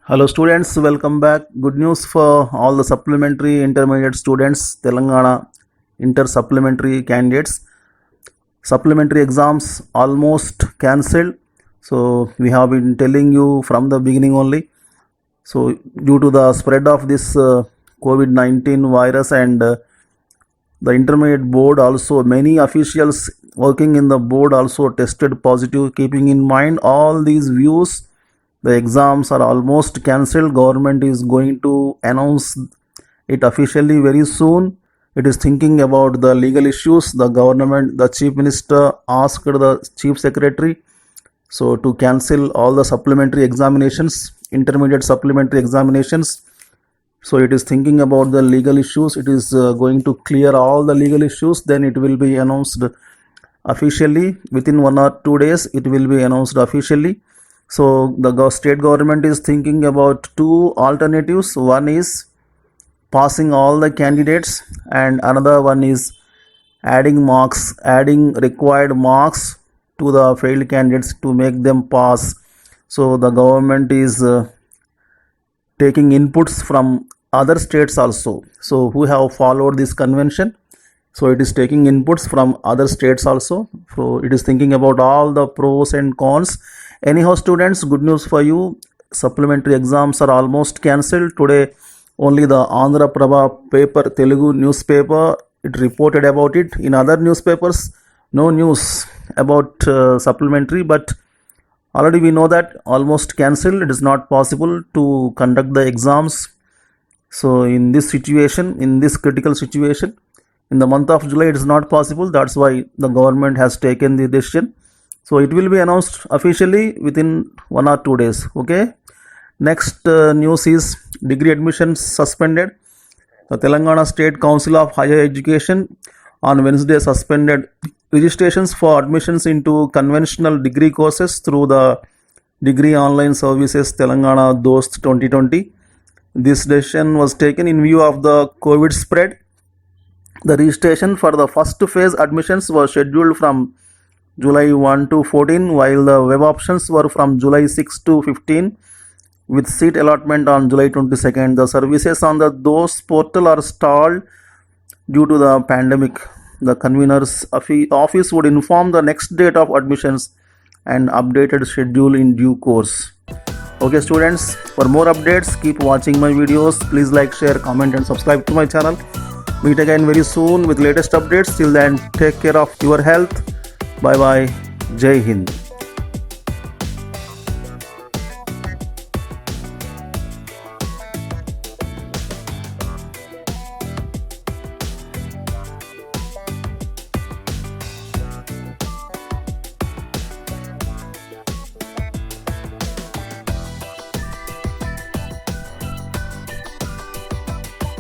Hello students, welcome back. Good news for all the supplementary intermediate students, Telangana inter supplementary candidates. Supplementary exams almost cancelled. So we have been telling you from the beginning only. So due to the spread of this COVID-19 virus and the intermediate board also, many officials working in the board also tested positive. Keeping in mind all these views, the exams are almost cancelled. Government is going to announce it officially very soon. It is thinking about the legal issues. The government, the chief minister asked the chief secretary so to cancel all the supplementary examinations, intermediate supplementary examinations. So it is thinking about the legal issues. It is going to clear all the legal issues. Then it will be announced officially within 1 or 2 days. It will be announced officially. So the state government is thinking about two alternatives. One is passing all the candidates, and another one is adding required marks to the failed candidates to make them pass. So the government is taking inputs from other states also, so who have followed this convention. So it is taking inputs from other states also. So it is thinking about all the pros and cons. Anyhow students, good news for you, supplementary exams are almost cancelled. Today only the Andhra Prabha paper, Telugu newspaper, it reported about it. In other newspapers no news about supplementary, but already we know that almost cancelled. It is not possible to conduct the exams. So in this situation, in this critical situation, in the month of July, it is not possible. That's why the government has taken the decision. So it will be announced officially within 1 or 2 days. Okay. Next news is degree admissions suspended. The Telangana State Council of Higher Education on Wednesday suspended registrations for admissions into conventional degree courses through the Degree Online Services Telangana Dost 2020. This decision was taken in view of the COVID spread. The registration for the first phase admissions was scheduled from July 1 to 14, while the web options were from July 6 to 15, with seat allotment on July 22nd. The services on the Dost portal are stalled due to the pandemic. The convener's office would inform the next date of admissions and updated schedule in due course. Okay students, for more updates, keep watching my videos. Please like, share, comment and subscribe to my channel. Meet again very soon with latest updates. Till then, take care of your health. Bye bye. Jai Hind.